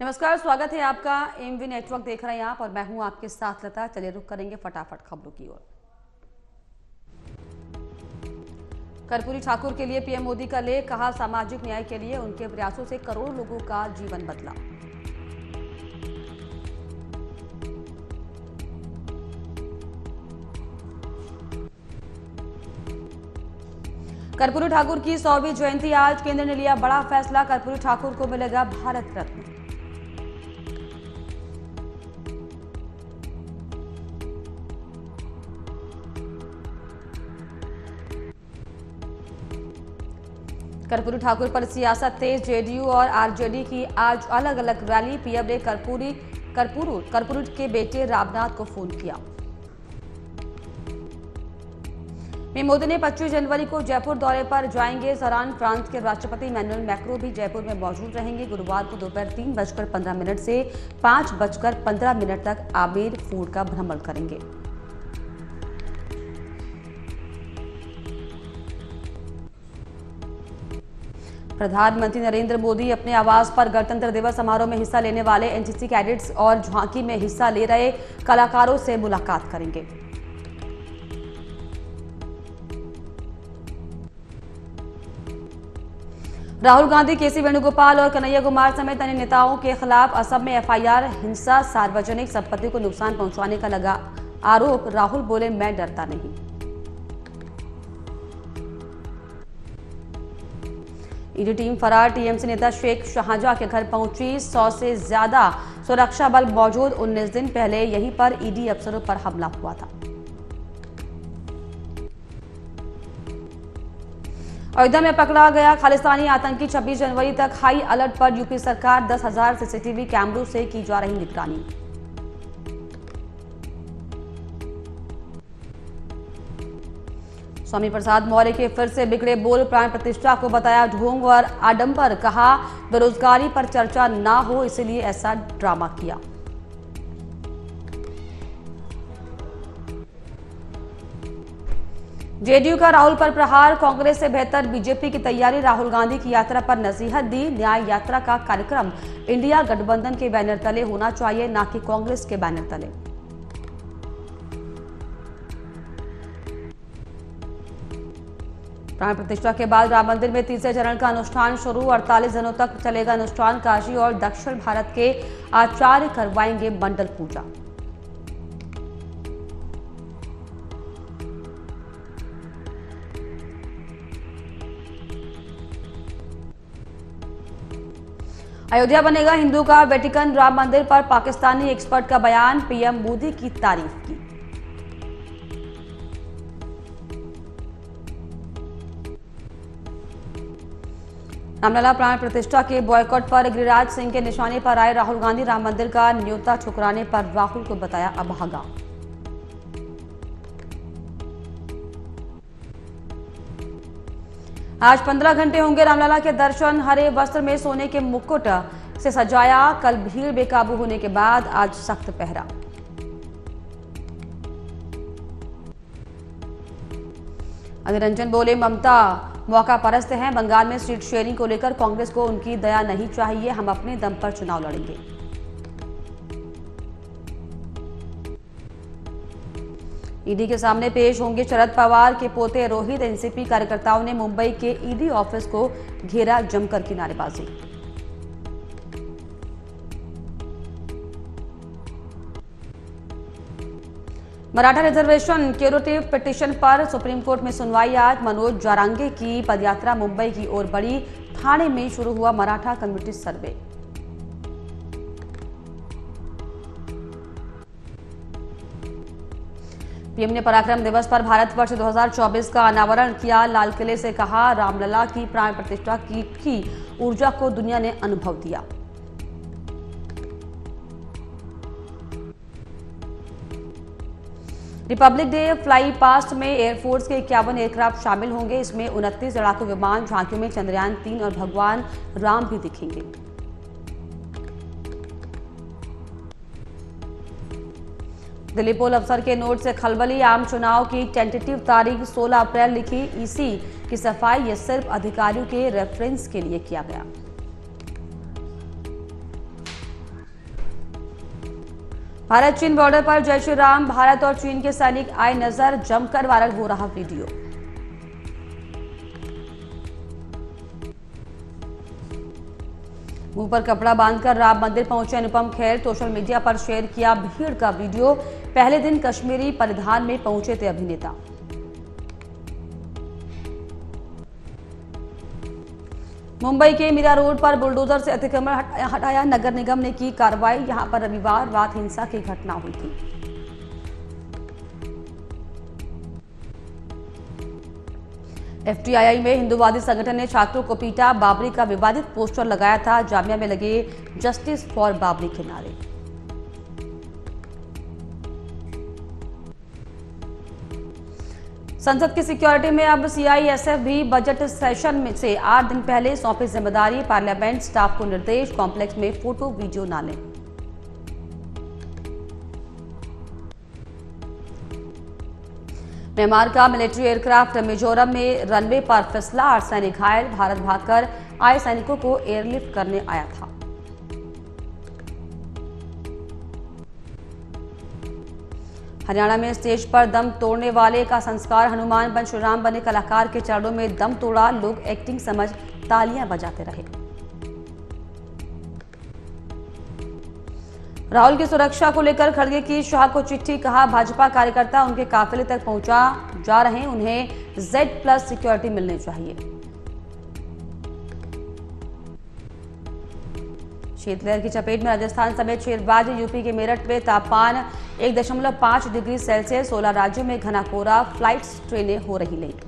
नमस्कार, स्वागत है आपका एमवी नेटवर्क देख रहे हैं आप और मैं हूं आपके साथ लता। चलिए रुक करेंगे फटाफट खबरों की ओर। कर्पूरी ठाकुर के लिए पीएम मोदी का लेख, कहा सामाजिक न्याय के लिए उनके प्रयासों से करोड़ों लोगों का जीवन बदला। कर्पूरी ठाकुर की 100वीं जयंती आज, केंद्र ने लिया बड़ा फैसला, कर्पूरी ठाकुर को मिलेगा भारत रत्न। कर्पूरी ठाकुर पर सियासत तेज, जेडीयू और आरजेडी की आज अलग अलग रैली। पीएम ने कर्पूरी के बेटे रामनाथ को फोन किया। पीएम मोदी ने 25 जनवरी को जयपुर दौरे पर जाएंगे। इस दौरान फ्रांस के राष्ट्रपति इमैनुअल मैक्रों भी जयपुर में मौजूद रहेंगे। गुरुवार को दोपहर 3:15 से 5:15 तक आमेर फोर्ट का भ्रमण करेंगे। प्रधानमंत्री नरेंद्र मोदी अपने आवास पर गणतंत्र दिवस समारोह में हिस्सा लेने वाले एनसीसी कैडेट्स और झांकी में हिस्सा ले रहे कलाकारों से मुलाकात करेंगे। राहुल गांधी, केसी वेणुगोपाल और कन्हैया कुमार समेत अन्य नेताओं के खिलाफ असम में एफआईआर। हिंसा, सार्वजनिक संपत्ति को नुकसान पहुंचाने का लगा आरोप। राहुल बोले, मैं डरता नहीं। ईडी टीम फरार टीएमसी नेता शेख शाहजहां के घर पहुंची। 100 से ज्यादा सुरक्षा बल मौजूद। 19 दिन पहले यहीं पर ईडी अफसरों पर हमला हुआ था। अयोध्या में पकड़ा गया खालिस्तानी आतंकी। 26 जनवरी तक हाई अलर्ट पर यूपी सरकार। 10,000 सीसीटीवी कैमरों से की जा रही निगरानी। स्वामी प्रसाद मौर्य के फिर से बिगड़े बोल, प्राण प्रतिष्ठा को बताया ढोंग और आडंबर। कहा बेरोजगारी पर चर्चा ना हो, इसलिए ऐसा ड्रामा किया। जेडीयू का राहुल पर प्रहार, कांग्रेस से बेहतर बीजेपी की तैयारी। राहुल गांधी की यात्रा पर नसीहत दी। न्याय यात्रा का कार्यक्रम इंडिया गठबंधन के बैनर तले होना चाहिए, न कि कांग्रेस के बैनर तले। प्राण प्रतिष्ठा के बाद राम मंदिर में तीसरे चरण का अनुष्ठान शुरू। 48 दिनों तक चलेगा अनुष्ठान। काशी और दक्षिण भारत के आचार्य करवाएंगे मंडल पूजा। अयोध्या बनेगा हिंदू का वेटिकन। राम मंदिर पर पाकिस्तानी एक्सपर्ट का बयान। पीएम मोदी की तारीफ की। रामलला प्राण प्रतिष्ठा के बॉयकॉट पर गिरिराज सिंह के निशाने पर आए राहुल गांधी। राम मंदिर का न्योता ठुकराने पर राहुल को बताया अभागा। आज 15 घंटे होंगे रामलला के दर्शन। हरे वस्त्र में सोने के मुकुट से सजाया। कल भीड़ बेकाबू होने के बाद आज सख्त पहरा। अधीर रंजन बोले, ममता मौका परस्त हैं। बंगाल में सीट शेयरिंग को लेकर कांग्रेस को उनकी दया नहीं चाहिए। हम अपने दम पर चुनाव लड़ेंगे। ईडी के सामने पेश होंगे शरद पवार के पोते रोहित। एनसीपी कार्यकर्ताओं ने मुंबई के ईडी ऑफिस को घेरा, जमकर की नारेबाजी। मराठा रिजर्वेशन क्यूरेटिव पिटीशन पर सुप्रीम कोर्ट में सुनवाई आज। मनोज जारांगे की पदयात्रा मुंबई की ओर बढ़ी। ठाणे में शुरू हुआ मराठा कम्युनिटी सर्वे। पीएम ने पराक्रम दिवस पर भारतवर्ष 2024 का अनावरण किया। लाल किले से कहा, रामलला की प्राण प्रतिष्ठा की ऊर्जा को दुनिया ने अनुभव दिया। रिपब्लिक डे फ्लाई पास्ट में एयरफोर्स के 51 एयरक्राफ्ट शामिल होंगे। इसमें 29 लड़ाकू विमान। झांकियों में चंद्रयान 3 और भगवान राम भी दिखेंगे। दिल्ली पोल अफसर के नोट से खलबली। आम चुनाव की टेंटेटिव तारीख 16 अप्रैल लिखी। ईसी की सफाई, यह सिर्फ अधिकारियों के रेफरेंस के लिए किया गया। भारत चीन बॉर्डर पर जय श्री राम, भारत और चीन के सैनिक आए नजर, जमकर वायरल हो रहा वीडियो। मुंह पर कपड़ा बांधकर राम मंदिर पहुंचे अनुपम खेर, सोशल मीडिया पर शेयर किया भीड़ का वीडियो। पहले दिन कश्मीरी परिधान में पहुंचे थे अभिनेता। मुंबई के मीरा रोड पर बुलडोजर से अतिक्रमण हटाया, नगर निगम ने की कार्रवाई। यहां पर रविवार रात हिंसा की घटना हुई थी। एफटीआई में हिंदूवादी संगठन ने छात्रों को पीटा, बाबरी का विवादित पोस्टर लगाया था, जामिया में लगे जस्टिस फॉर बाबरी के नारे। संसद की सिक्योरिटी में अब सीआईएसएफ भी बजट सेशन में से 8 दिन पहले सौंपी जिम्मेदारी, पार्लियामेंट स्टाफ को निर्देश, कॉम्प्लेक्स में फोटो वीडियो न लें। म्यांमार का मिलिट्री एयरक्राफ्ट मिजोरम में रनवे पर फिसला, 8 सैनिक घायल, भारत भागकर आए सैनिकों को एयरलिफ्ट करने आया था। हरियाणा में स्टेज पर दम तोड़ने वाले का संस्कार, हनुमान बन श्रीराम बने कलाकार के चरणों में दम तोड़ा, लोग एक्टिंग समझ तालियां बजाते रहे। राहुल की सुरक्षा को लेकर खड़गे की शाह को चिट्ठी, कहा भाजपा कार्यकर्ता उनके काफिले तक पहुंचा जा रहे हैं, उन्हें Z+ सिक्योरिटी मिलनी चाहिए। शीतलहर की चपेट में राजस्थान समेत 6 राज्य, यूपी के मेरठ में तापमान 1.5 डिग्री सेल्सियस, 16 राज्यों में घना कोहरा, फ्लाइट्स ट्रेनें हो रही लेट।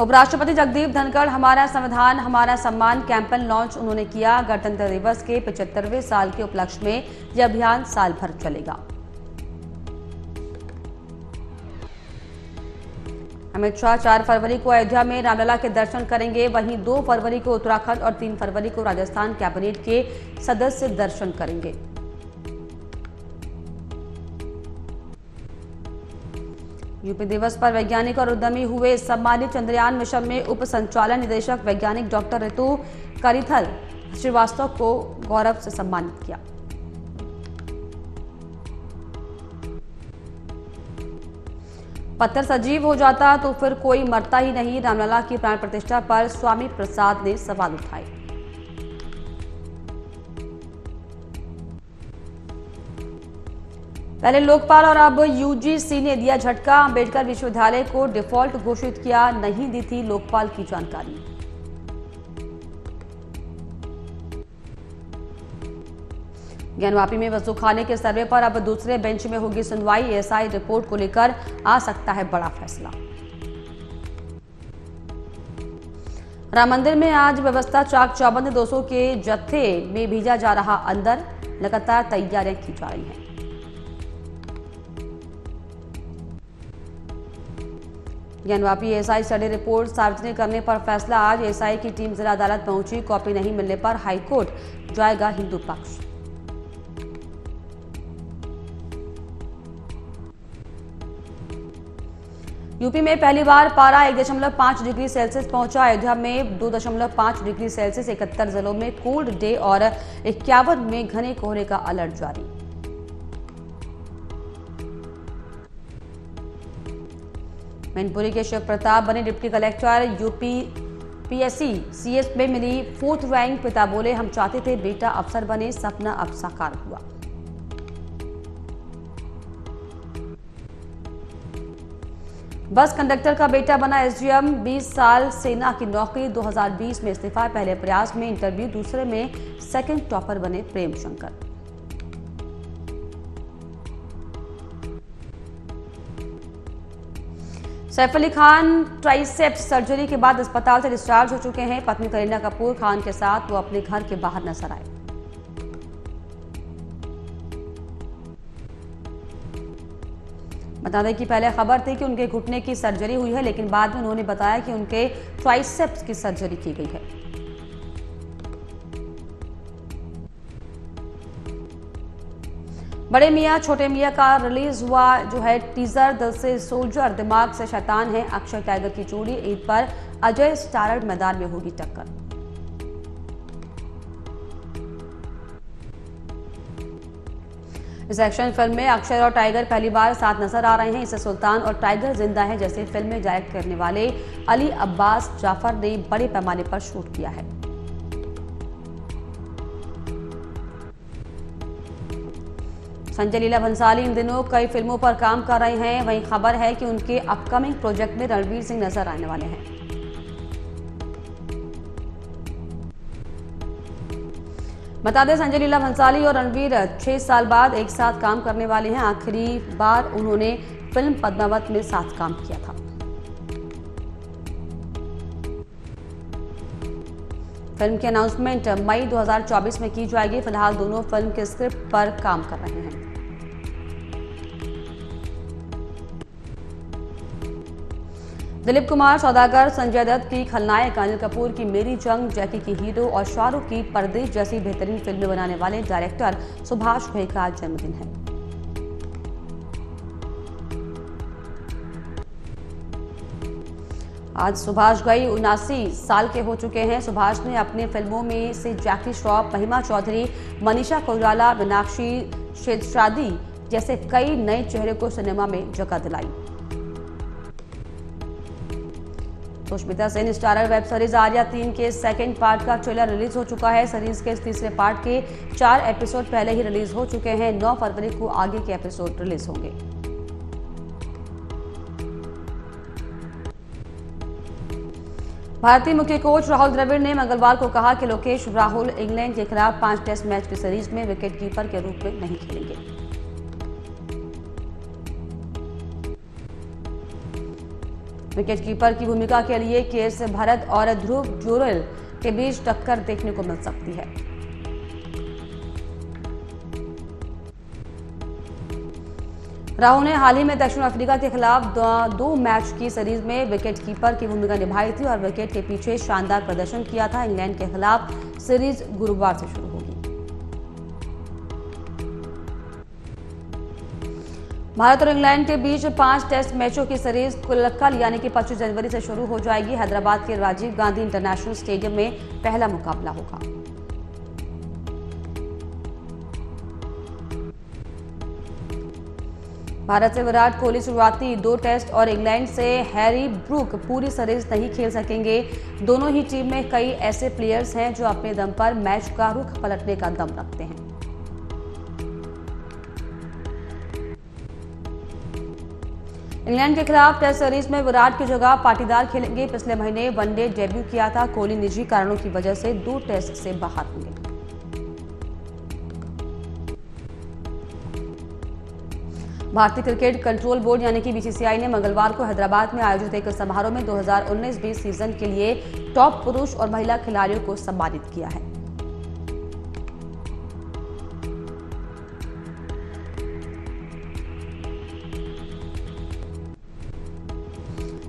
उपराष्ट्रपति जगदीप धनखड़ हमारा संविधान हमारा सम्मान कैंपेन लॉन्च उन्होंने किया। गणतंत्र दिवस के 75वें साल के उपलक्ष्य में यह अभियान साल भर चलेगा। अमित शाह 4 फरवरी को अयोध्या में रामलला के दर्शन करेंगे, वहीं 2 फरवरी को उत्तराखंड और 3 फरवरी को राजस्थान कैबिनेट के सदस्य दर्शन करेंगे। यूपी दिवस पर वैज्ञानिक और उद्यमी हुए सम्मानित, चंद्रयान मिशन में उप संचालन निदेशक वैज्ञानिक डॉक्टर ऋतु करिथल श्रीवास्तव को गौरव से सम्मानित किया। पत्थर सजीव हो जाता तो फिर कोई मरता ही नहीं, रामलला की प्राण प्रतिष्ठा पर स्वामी प्रसाद ने सवाल उठाए। पहले लोकपाल और अब यूजीसी ने दिया झटका, अंबेडकर विश्वविद्यालय को डिफॉल्ट घोषित किया, नहीं दी थी लोकपाल की जानकारी। ज्ञानवापी में वसूखाने के सर्वे पर अब दूसरे बेंच में होगी सुनवाई, एएसआई रिपोर्ट को लेकर आ सकता है बड़ा फैसला। राम मंदिर में आज व्यवस्था चाक चौबंद, 200 के जत्थे में भेजा जा रहा अंदर, लगातार तैयारियां की जा रही हैं। ज्ञानवापी एएसआई स्टडी रिपोर्ट सार्वजनिक करने पर फैसला आज, एएसआई की टीम जिला अदालत पहुंची, कॉपी नहीं मिलने पर हाईकोर्ट जाएगा हिंदू पक्ष। यूपी में पहली बार पारा 1.5 डिग्री सेल्सियस पहुंचा, अयोध्या में 2.5 डिग्री सेल्सियस, 71 जिलों में कोल्ड डे और 51 में घने कोहरे का अलर्ट जारी। मैनपुरी के शिव प्रताप बने deputy collector, UP PSC CS में मिली 4th रैंक, पिता बोले हम चाहते थे बेटा अफसर बने, सपना अब साकार हुआ। बस कंडक्टर का बेटा बना एसडीएम, 20 साल सेना की नौकरी, 2020 में इस्तीफा, पहले प्रयास में इंटरव्यू, दूसरे में सेकंड टॉपर बने प्रेम शंकर। सैफ अली खान ट्राइसेप्स सर्जरी के बाद अस्पताल से डिस्चार्ज हो चुके हैं। पत्नी करीना कपूर खान के साथ वो अपने घर के बाहर नजर आए। बता दें कि पहले खबर थी कि उनके घुटने की सर्जरी हुई है, लेकिन बाद में उन्होंने बताया कि उनके ट्राइसेप्स की सर्जरी की गई है। बड़े मियां छोटे मियां का रिलीज हुआ जो है टीजर, दिल से सोल्जर दिमाग से शैतान है, अक्षय टाइगर की जोड़ी, ईद पर अजय स्टारर मैदान में होगी टक्कर। इस एक्शन फिल्म में अक्षय और टाइगर पहली बार साथ नजर आ रहे हैं। इसे सुल्तान और टाइगर जिंदा है जैसे फिल्में डायरेक्ट करने वाले अली अब्बास जाफर ने बड़े पैमाने पर शूट किया है। संजय लीला भंसाली इन दिनों कई फिल्मों पर काम कर रहे हैं। वहीं खबर है कि उनके अपकमिंग प्रोजेक्ट में रणवीर सिंह नजर आने वाले हैं। बता दें, संजय लीला भंसाली और रणवीर 6 साल बाद एक साथ काम करने वाले हैं। आखिरी बार उन्होंने फिल्म पद्मावत में साथ काम किया था। फिल्म की अनाउंसमेंट मई 2024 में की जाएगी। फिलहाल दोनों फिल्म के स्क्रिप्ट पर काम कर रहे हैं। दिलीप कुमार सौदागर, संजय दत्त की खलनायक, अनिल कपूर की मेरी जंग, जैकी की हीरो और शाहरुख की परदेश जैसी बेहतरीन फिल्में बनाने वाले डायरेक्टर सुभाष घई का जन्मदिन है। आज सुभाष घई 79 साल के हो चुके हैं। सुभाष ने अपने फिल्मों में से जैकी श्रॉफ, महिमा चौधरी, मनीषा कोइराला, मीनाक्षी शेषाद्री जैसे कई नए चेहरे को सिनेमा में जगह दिलाई। Sushmita Sen starrer web series Arya 3 के सेकंड पार्ट का ट्रेलर रिलीज हो चुका है। सीरीज के तीसरे पार्ट के 4 एपिसोड पहले ही रिलीज हो चुके हैं। 9 फरवरी को आगे के एपिसोड रिलीज होंगे। भारतीय मुख्य कोच राहुल द्रविड़ ने मंगलवार को कहा कि लोकेश राहुल इंग्लैंड के खिलाफ 5 टेस्ट मैच की सीरीज में विकेटकीपर के रूप में नहीं खेलेंगे। विकेटकीपर की भूमिका के लिए केएस भरत और ध्रुव जुरेल के बीच टक्कर देखने को मिल सकती है। राहुल ने हाल ही में दक्षिण अफ्रीका के खिलाफ 2 मैच की सीरीज में विकेटकीपर की भूमिका निभाई थी और विकेट के पीछे शानदार प्रदर्शन किया था। इंग्लैंड के खिलाफ सीरीज गुरुवार से शुरू होगी। भारत और इंग्लैंड के बीच 5 टेस्ट मैचों की सीरीज कल यानी कि 25 जनवरी से शुरू हो जाएगी। हैदराबाद के राजीव गांधी इंटरनेशनल स्टेडियम में पहला मुकाबला होगा। भारत से विराट कोहली शुरुआती 2 टेस्ट और इंग्लैंड से हैरी ब्रूक पूरी सीरीज नहीं खेल सकेंगे। दोनों ही टीम में कई ऐसे प्लेयर्स हैं जो अपने दम पर मैच का रुख पलटने का दम रखते हैं। इंग्लैंड के खिलाफ टेस्ट सीरीज में विराट की जगह पाटीदार खेलेंगे। पिछले महीने वनडे डेब्यू किया था। कोहली निजी कारणों की वजह से 2 टेस्ट से बाहर होंगे। भारतीय क्रिकेट कंट्रोल बोर्ड यानी कि बीसीसीआई ने मंगलवार को हैदराबाद में आयोजित एक समारोह में 2019-20 सीजन के लिए टॉप पुरुष और महिला खिलाड़ियों को सम्मानित किया है।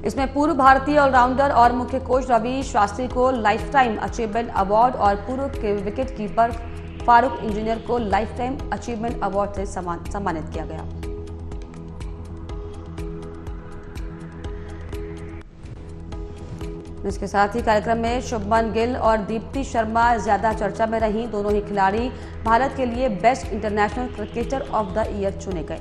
इसमें पूर्व भारतीय ऑलराउंडर और मुख्य कोच रवि शास्त्री को लाइफ टाइम अचीवमेंट अवार्ड और पूर्व विकेट कीपर फारूक इंजीनियर को लाइफ टाइम अचीवमेंट अवार्ड से सम्मानित किया गया। इसके साथ ही कार्यक्रम में शुभमन गिल और दीप्ति शर्मा ज्यादा चर्चा में रहीं। दोनों ही खिलाड़ी भारत के लिए best international cricketer of the year चुने गए।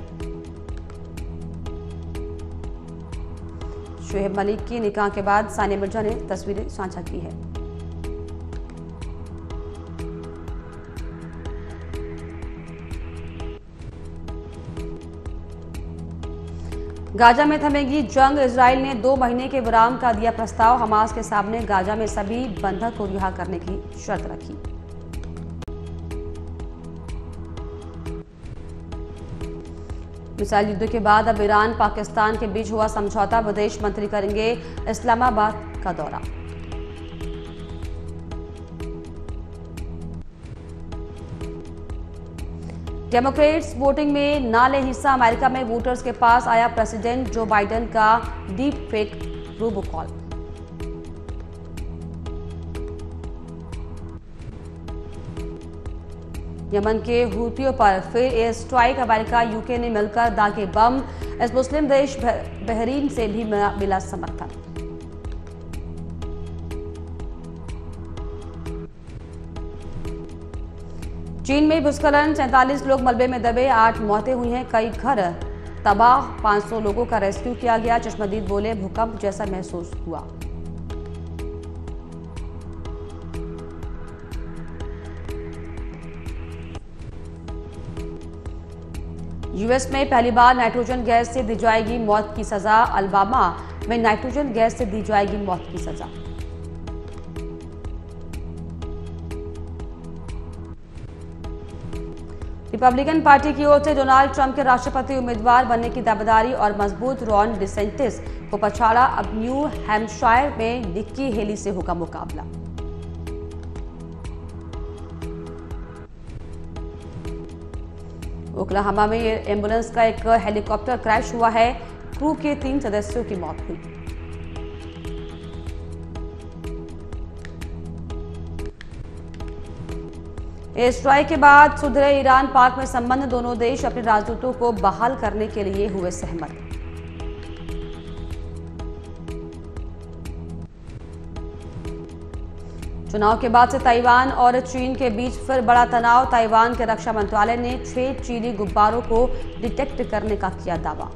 शोएब मलिक की निकाह के बाद सानिया मिर्जा ने तस्वीरें साझा की है। गाजा में थमेगी जंग। इजराइल ने 2 महीने के विराम का दिया प्रस्ताव। हमास के सामने गाजा में सभी बंधक को रिहा करने की शर्त रखी। मिसाइल युद्ध के बाद अब ईरान पाकिस्तान के बीच हुआ समझौता। विदेश मंत्री करेंगे इस्लामाबाद का दौरा। डेमोक्रेट्स वोटिंग में ना ले हिस्सा। अमेरिका में वोटर्स के पास आया प्रेसिडेंट जो बाइडेन का डीप फेक रोबोकॉल। यमन के हूथियों पर फिर एयर स्ट्राइक। अमेरिका यूके ने मिलकर दागे बम। इस मुस्लिम देश बहरीन से भी मिला समर्थन। चीन में भूस्खलन, 47 लोग मलबे में दबे, 8 मौतें हुई हैं, कई घर तबाह, 500 लोगों का रेस्क्यू किया गया। चश्मदीद बोले, भूकंप जैसा महसूस हुआ। यूएस में पहली बार नाइट्रोजन गैस से दी जाएगी मौत की सजा। अलाबामा में नाइट्रोजन गैस से दी जाएगी मौत की सजा। रिपब्लिकन पार्टी की ओर से डोनाल्ड ट्रंप के राष्ट्रपति उम्मीदवार बनने की दावेदारी और मजबूत रॉन डिसेंटिस को पछाड़ा। अब न्यू हैम्पशायर में निक्की हेली से होगा मुकाबला। ओक्लाहोमा में एम्बुलेंस का एक हेलीकॉप्टर क्रैश हुआ है, क्रू के 3 सदस्यों की मौत हुई। एयर स्ट्राइक के बाद सुधरे ईरान पाक में संबंध, दोनों देश अपने राजदूतों को बहाल करने के लिए हुए सहमत। चुनाव के बाद से ताइवान और चीन के बीच फिर बड़ा तनाव। ताइवान के रक्षा मंत्रालय ने 6 चीनी गुब्बारों को डिटेक्ट करने का किया दावा।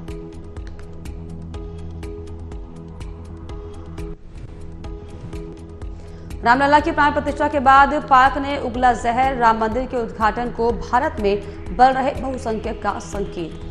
रामलला की प्राण प्रतिष्ठा के बाद पाक ने उगला जहर, राम मंदिर के उद्घाटन को भारत में बढ़ रहे बहुसंख्यक का संकेत।